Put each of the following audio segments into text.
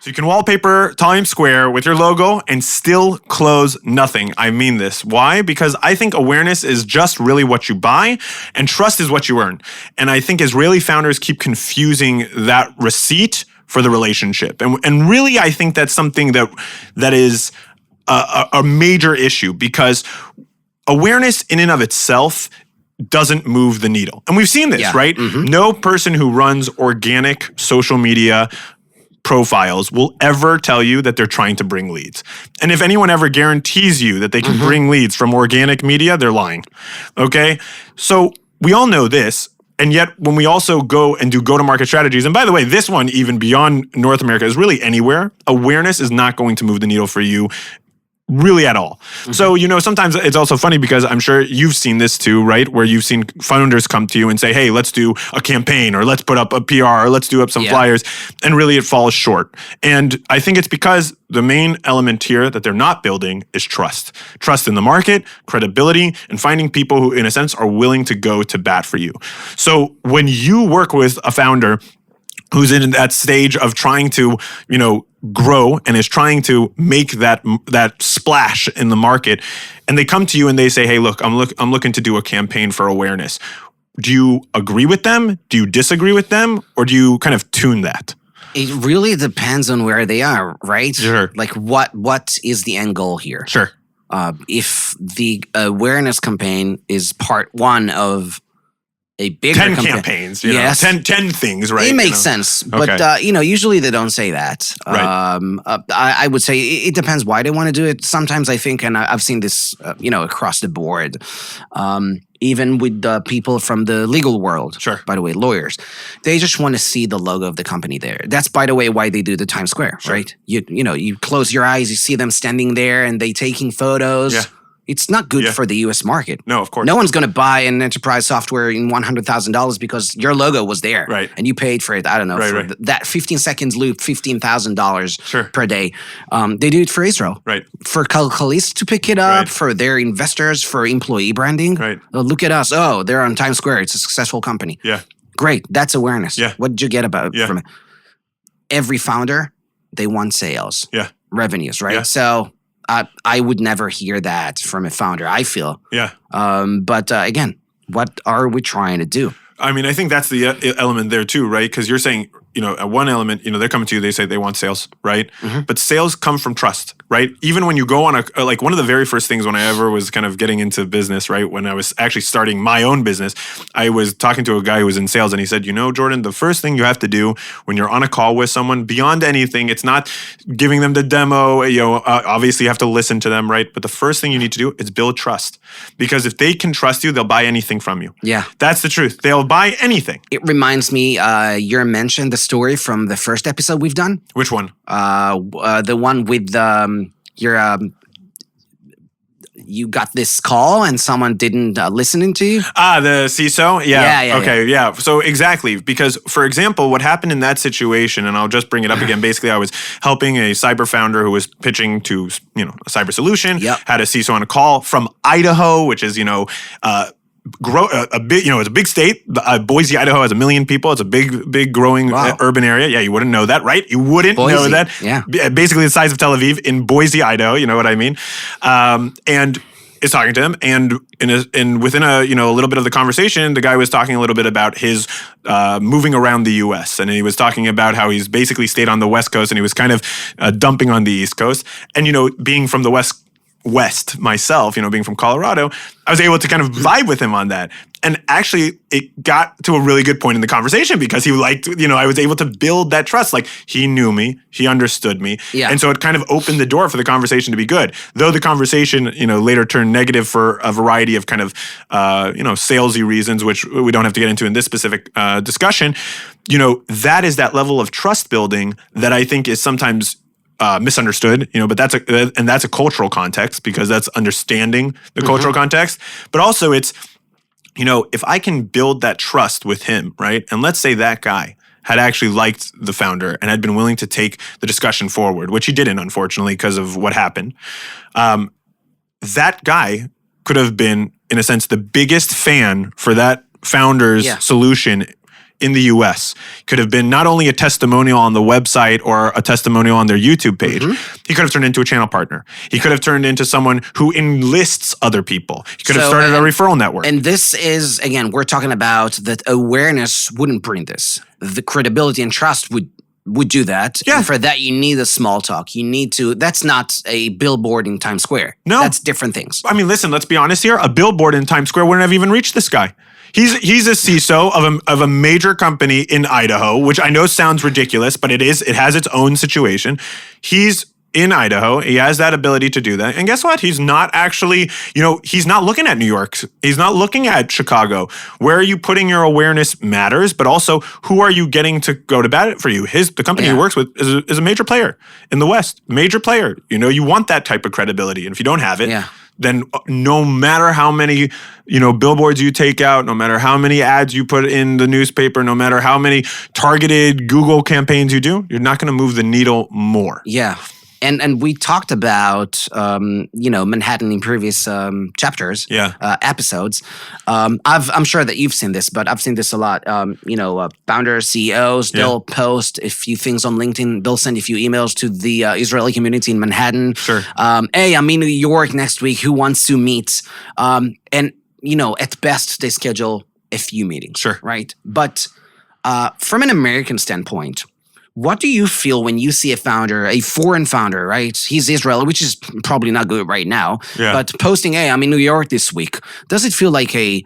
So you can wallpaper Times Square with your logo and still close nothing. I mean this. Why? Because I think awareness is just really what you buy and trust is what you earn. And I think Israeli founders keep confusing that receipt for the relationship. And really, I think that's something that is a major issue, because awareness in and of itself doesn't move the needle. And we've seen this, right? No person who runs organic social media profiles will ever tell you that they're trying to bring leads. And if anyone ever guarantees you that they can bring leads from organic media, they're lying. Okay? So we all know this. And yet, when we also go and do go-to-market strategies, and by the way, this one, even beyond North America, is really anywhere, awareness is not going to move the needle for you really at all. So, sometimes it's also funny because I'm sure you've seen this too, right? Where you've seen founders come to you and say, hey, let's do a campaign, or let's put up a PR, or let's do up some flyers. And really it falls short. And I think it's because the main element here that they're not building is trust. Trust in the market, credibility, and finding people who, in a sense, are willing to go to bat for you. So when you work with a founder who's in that stage of trying to, grow and is trying to make that splash in the market, and they come to you and they say, hey, look, I'm looking to do a campaign for awareness. Do you agree with them? Do you disagree with them? Or do you kind of tune that? It really depends on where they are, right? Sure. Like what is the end goal here? Sure. If the awareness campaign is part one of a bigger 10 campaigns, yes. 10 things, right? It makes sense. But, usually they don't say that. Right. I would say it depends why they want to do it. Sometimes I think, and I've seen this, across the board, even with the people from the legal world, sure. By the way, lawyers, they just want to see the logo of the company there. That's, by the way, why they do the Times Square, sure. Right? You close your eyes, you see them standing there and they taking photos. Yeah. It's not good for the U.S. market. No, of course. No one's going to buy an enterprise software in $100,000 because your logo was there. Right. And you paid for it, I don't know, right. That 15 seconds loop, $15,000 sure. per day. They do it for Israel. Right. For Kalkalis to pick it up, right. for their investors, for employee branding. Right. Look at us. Oh, they're on Times Square. It's a successful company. Yeah. Great. That's awareness. Yeah. What did you get from it? Every founder, they want sales. Yeah. Revenues, right? Yeah. So I would never hear that from a founder, I feel. Yeah. But again, what are we trying to do? I mean, I think that's the element there too, right? Because you're saying, at one element, they're coming to you, they say they want sales, right? But sales come from trust, right? Even when you go on one of the very first things when I ever was kind of getting into business, right? When I was actually starting my own business, I was talking to a guy who was in sales and he said, Jordan, the first thing you have to do when you're on a call with someone, beyond anything, it's not giving them the demo, obviously you have to listen to them, right? But the first thing you need to do is build trust. Because if they can trust you, they'll buy anything from you. Yeah. That's the truth. They'll buy anything. It reminds me, you mentioned the story from the first episode we've done. Which one? The one with you got this call and someone didn't listen to you. The CISO? Yeah. Okay, yeah. So exactly, because for example, what happened in that situation, and I'll just bring it up again, basically I was helping a cyber founder who was pitching to, a cyber solution, had a CISO on a call from Idaho, which is, it's a big state. Boise, Idaho has 1 million people. It's a big growing urban area. Yeah, you wouldn't know that, right? You wouldn't know that. Yeah. Basically the size of Tel Aviv in Boise, Idaho. You know what I mean? And is talking to him, and within a little bit of the conversation, the guy was talking a little bit about his moving around the U.S. and he was talking about how he's basically stayed on the West Coast and he was kind of dumping on the East Coast. And being from the West myself, being from Colorado, I was able to kind of vibe with him on that. And actually, it got to a really good point in the conversation because he liked, I was able to build that trust. Like, he knew me, he understood me. Yeah. And so it kind of opened the door for the conversation to be good. Though the conversation, later turned negative for a variety of kind of, salesy reasons, which we don't have to get into in this specific discussion. That is that level of trust building that I think is sometimes misunderstood, but that's a cultural context because that's understanding the cultural context. But also it's, if I can build that trust with him, right? And let's say that guy had actually liked the founder and had been willing to take the discussion forward, which he didn't, unfortunately, because of what happened. That guy could have been, in a sense, the biggest fan for that founder's solution in the US. Could have been not only a testimonial on the website or a testimonial on their YouTube page. He could have turned into a channel partner. He could have turned into someone who enlists other people. He could have started a referral network. And this is, again, we're talking about that awareness wouldn't bring this. The credibility and trust would do that. Yeah. And for that, you need a small talk. You need to, that's not a billboard in Times Square. No. That's different things. I mean, listen, let's be honest here. A billboard in Times Square wouldn't have even reached this guy. He's a CISO of a major company in Idaho, which I know sounds ridiculous, but it has its own situation. He's in Idaho. He has that ability to do that. And guess what? He's not actually, he's not looking at New York. He's not looking at Chicago. Where are you putting your awareness matters, but also who are you getting to go to bat for you? The company he works with is a major player in the West. Major player. You want that type of credibility. And if you don't have it, then no matter how many, billboards you take out, no matter how many ads you put in the newspaper, no matter how many targeted Google campaigns you do, you're not going to move the needle more. Yeah. And we talked about Manhattan in previous chapters, episodes. I'm sure that you've seen this, but I've seen this a lot. Founders, CEOs, they'll post a few things on LinkedIn. They'll send a few emails to the Israeli community in Manhattan. Sure. Hey, I'm in New York next week. Who wants to meet? And at best, they schedule a few meetings. Sure. Right. But from an American standpoint, what do you feel when you see a foreign founder, right? He's Israeli, which is probably not good right now, but posting, hey, I'm in New York this week. Does it feel like a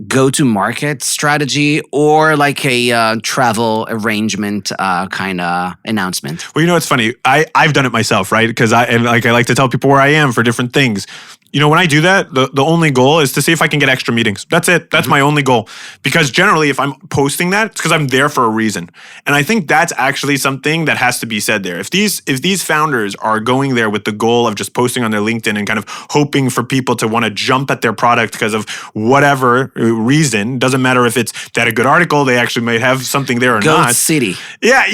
go-to-market strategy or like a travel arrangement kind of announcement? Well, it's funny. I've done it myself, right? Because I like to tell people where I am for different things. When I do that, the only goal is to see if I can get extra meetings. That's it. That's my only goal. Because generally, if I'm posting that, it's because I'm there for a reason. And I think that's actually something that has to be said there. If these founders are going there with the goal of just posting on their LinkedIn and kind of hoping for people to want to jump at their product because of whatever reason, doesn't matter if it's that a good article, they actually might have something there or not. Goat City. Yeah,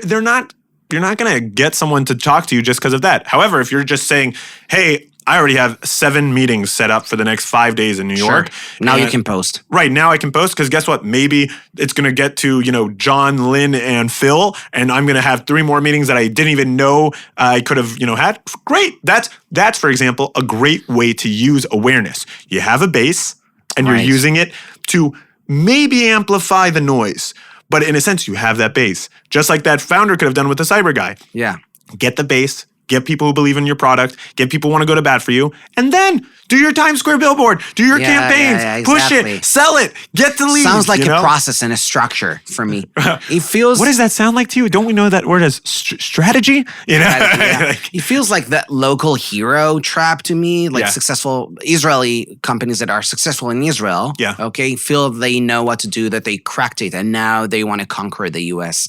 they're not. You're not going to get someone to talk to you just because of that. However, if you're just saying, hey, I already have 7 meetings set up for the next 5 days in New York. Now you can post. Right, now I can post because guess what? Maybe it's going to get to, John, Lynn, and Phil, and I'm going to have 3 more meetings that I didn't even know I could have, had. Great. That's, for example, a great way to use awareness. You have a base, and you're using it to maybe amplify the noise. But in a sense, you have that base. Just like that founder could have done with the cyber guy. Yeah. Get the base. Get people who believe in your product. Get people who want to go to bat for you. And then do your Times Square billboard. Do your campaigns. Push it. Sell it. Get the leads. Sounds like a process and a structure for me. It feels... What does that sound like to you? Don't we know that word as strategy? It feels like that local hero trap to me. Like successful Israeli companies that are successful in Israel. Yeah. Okay. Feel they know what to do, that they cracked it, and now they want to conquer the US.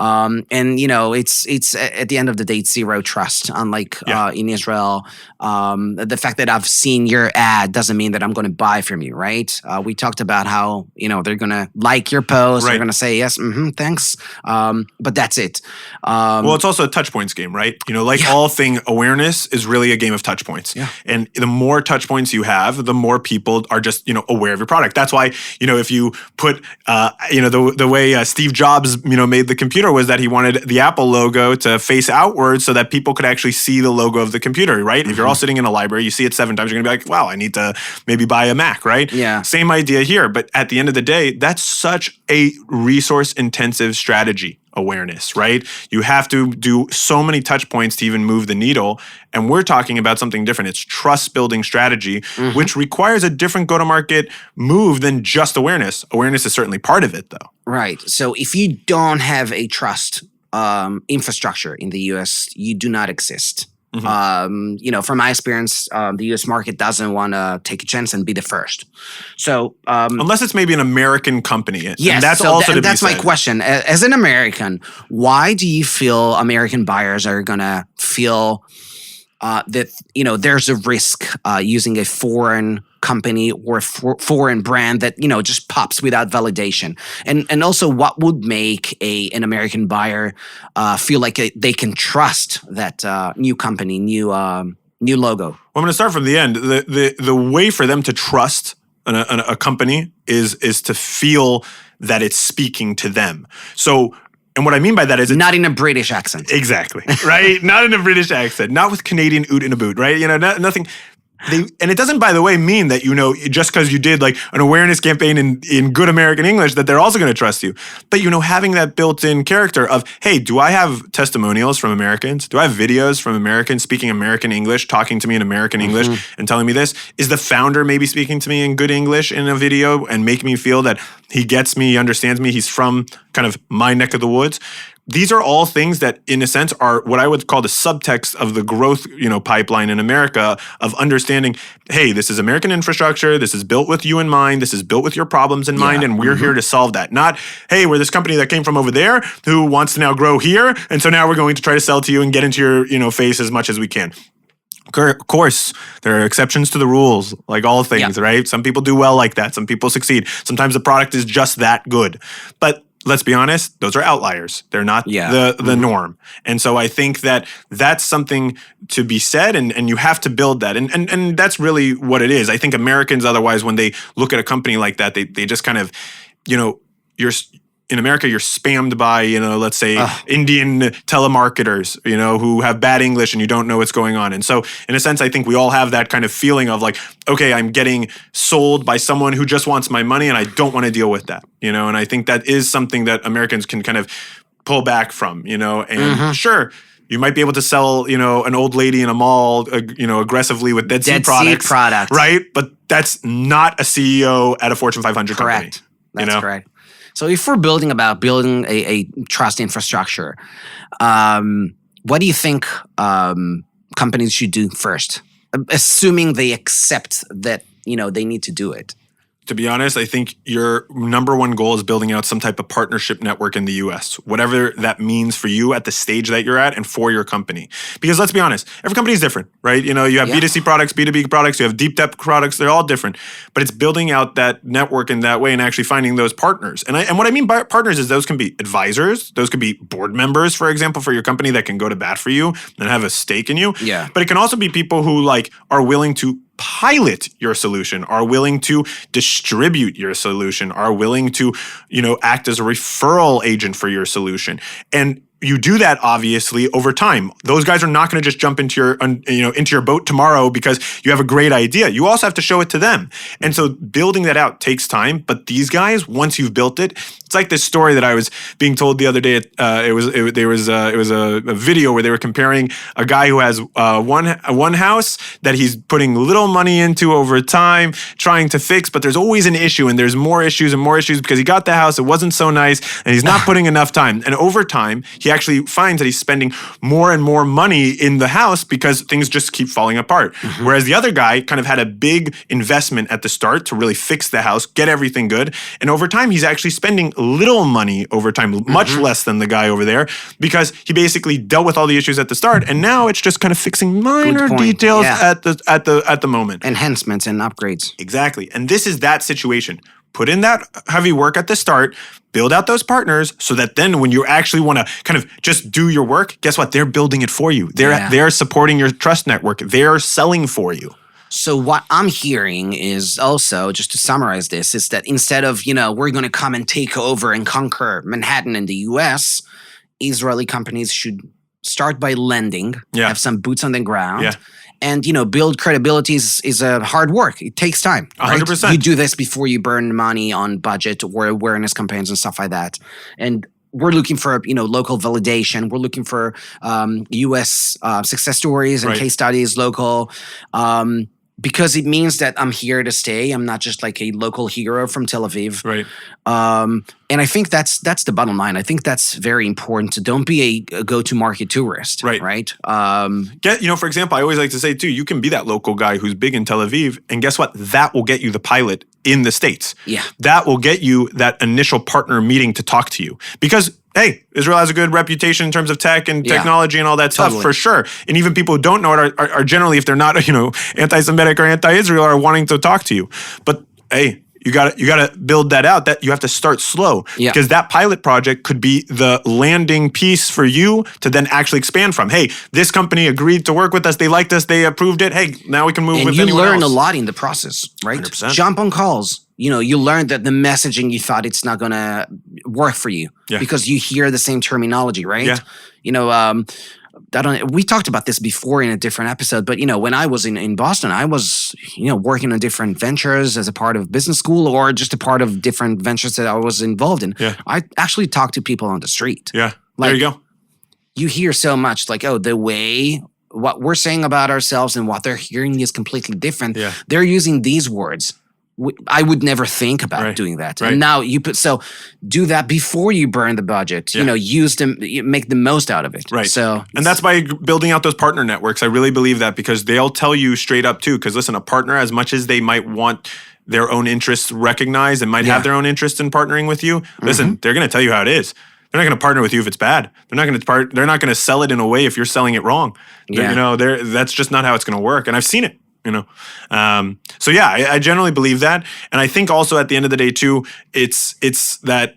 It's at the end of the day, it's zero trust. Unlike in Israel, the fact that I've seen your ad doesn't mean that I'm going to buy from you, right? We talked about how they're going to like your post, they're going to say yes, thanks, but that's it. Well, it's also a touch points game, right? All thing awareness is really a game of touch points. Yeah. And the more touch points you have, the more people are just aware of your product. That's why if you put the way Steve Jobs made the computer was that he wanted the Apple logo to face outwards so that people could actually see the logo of the computer, right? If you're all sitting in a library, you see it 7 times, you're gonna be like, wow, I need to maybe buy a Mac, right? Yeah. Same idea here, but at the end of the day, that's such a resource-intensive strategy, awareness, right? You have to do so many touch points to even move the needle, and we're talking about something different. It's trust-building strategy, which requires a different go-to-market move than just awareness. Awareness is certainly part of it, though. Right. So if you don't have a trust infrastructure in the US, you do not exist. From my experience, the US market doesn't want to take a chance and be the first. So unless it's maybe an American company. Yes, and that's that's my question. As an American, why do you feel American buyers are gonna feel that there's a risk using a foreign company or foreign brand that just pops without validation, and also what would make an American buyer feel like they can trust that new company, new logo? Well, I'm going to start from the end. The way for them to trust a company is to feel that it's speaking to them. So, and what I mean by that is not in a British accent. Exactly, right? Not in a British accent, not with Canadian oot in a boot, right? Nothing. And it doesn't, by the way, mean that, just because you did like an awareness campaign in good American English, that they're also going to trust you. But, having that built-in character of, hey, do I have testimonials from Americans? Do I have videos from Americans speaking American English, talking to me in American English and telling me this? Is the founder maybe speaking to me in good English in a video and making me feel that he gets me, he understands me, he's from kind of my neck of the woods? These are all things that, in a sense, are what I would call the subtext of the growth, pipeline in America of understanding, hey, this is American infrastructure. This is built with you in mind. This is built with your problems in mind, and we're here to solve that. Not, hey, we're this company that came from over there who wants to now grow here, and so now we're going to try to sell to you and get into your, face as much as we can. Of course, there are exceptions to the rules, like all things, right? Some people do well like that. Some people succeed. Sometimes the product is just that good. But let's be honest, those are outliers. They're not the norm. And so I think that that's something to be said, and you have to build that. And that's really what it is. I think Americans, otherwise, when they look at a company like that, they just kind of, in America, you're spammed by, let's say Indian telemarketers, who have bad English and you don't know what's going on. And so in a sense, I think we all have that kind of feeling of like, okay, I'm getting sold by someone who just wants my money and I don't want to deal with that, and I think that is something that Americans can kind of pull back from, and sure, you might be able to sell, an old lady in a mall, aggressively with Dead Sea products, right? But that's not a CEO at a Fortune 500 company. That's correct. So if we're building a trust infrastructure, what do you think companies should do first, assuming they accept that they need to do it? To be honest, I think your number one goal is building out some type of partnership network in the US, whatever that means for you at the stage that you're at and for your company. Because let's be honest, every company is different, right? You have B2C products, B2B products, you have deep depth products, they're all different. But it's building out that network in that way and actually finding those partners. And what I mean by partners is those can be advisors, those could be board members, for example, for your company that can go to bat for you and have a stake in you. Yeah. But it can also be people who are willing to pilot your solution, are willing to distribute your solution, are willing to, act as a referral agent for your solution. And you do that obviously over time. Those guys are not going to just jump into your boat tomorrow because you have a great idea. You also have to show it to them. And so building that out takes time. But these guys, once you've built it, it's like this story that I was being told the other day. It was a video where they were comparing a guy who has one house that he's putting little money into over time, trying to fix, but there's always an issue, and there's more issues and more issues because he got the house, it wasn't so nice, and he's not putting enough time. And over time, he actually finds that he's spending more and more money in the house because things just keep falling apart. Whereas the other guy kind of had a big investment at the start to really fix the house, get everything good. And over time, he's actually spending little money over time, much less than the guy over there, because he basically dealt with all the issues at the start. And now it's just kind of fixing minor details at the moment. Enhancements and upgrades. Exactly. And this is that situation. Put in that heavy work at the start, build out those partners so that then when you actually want to kind of just do your work, guess what? They're building it for you. They're supporting your trust network. They're selling for you. So what I'm hearing is also, just to summarize this, is that instead of, we're going to come and take over and conquer Manhattan in the US, Israeli companies should start by lending, have some boots on the ground. And, build credibility is a hard work. It takes time. Right? 100%. You do this before you burn money on budget or awareness campaigns and stuff like that. And we're looking for, local validation. We're looking for U.S. Success stories and case studies, local, because it means that I'm here to stay. I'm not just like a local hero from Tel Aviv. Right. And I think that's the bottom line. I think that's very important. So don't be a go-to-market tourist. Right. For example, I always like to say too, you can be that local guy who's big in Tel Aviv, and guess what? That will get you the pilot in the States. Yeah. That will get you that initial partner meeting to talk to you. Because hey, Israel has a good reputation in terms of tech and technology and all that stuff, for sure. And even people who don't know it are generally, if they're not, anti-Semitic or anti-Israel, are wanting to talk to you. But hey, you got to build that out. That you have to start slow because that pilot project could be the landing piece for you to then actually expand from. Hey, this company agreed to work with us. They liked us. They approved it. Hey, now we can move with anyone else. And you learn a lot in the process, right? 100%. Jump on calls. You learn that the messaging you thought it's not going to work for you because you hear the same terminology, right? Yeah. We talked about this before in a different episode, but when I was in Boston, I was working on different ventures as a part of business school or just a part of different ventures that I was involved in. Yeah. I actually talked to people on the street. Yeah, there you go. You hear so much like, oh, the way what we're saying about ourselves and what they're hearing is completely different. Yeah. They're using these words. I would never think about doing that. Right. And now do that before you burn the budget. Use them, make the most out of it. Right. So, and that's by building out those partner networks. I really believe that because they'll tell you straight up too. Because listen, a partner, as much as they might want their own interests recognized and might have their own interest in partnering with you, listen, they're going to tell you how it is. They're not going to partner with you if it's bad. They're not going to sell it in a way if you're selling it wrong. Yeah. That's just not how it's going to work. And I've seen it. So yeah, I generally believe that, and I think also at the end of the day too, it's that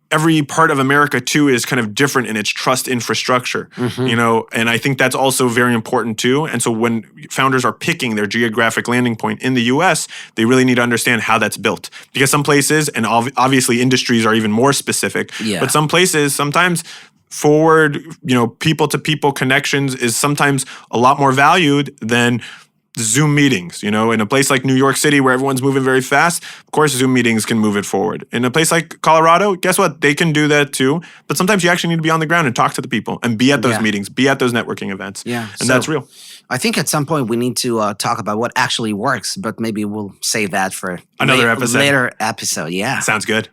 every part of America too is kind of different in its trust infrastructure, and I think that's also very important too. And so when founders are picking their geographic landing point in the U.S., they really need to understand how that's built because some places, and obviously industries are even more specific, but some places sometimes forward, people-to-people connections is sometimes a lot more valued than Zoom meetings. In a place like New York City where everyone's moving very fast, of course Zoom meetings can move it forward. In a place like Colorado, guess what? They can do that too. But sometimes you actually need to be on the ground and talk to the people and be at those meetings, be at those networking events. Yeah. And that's real. I think at some point we need to talk about what actually works, but maybe we'll save that for another episode. Later episode, yeah. Sounds good.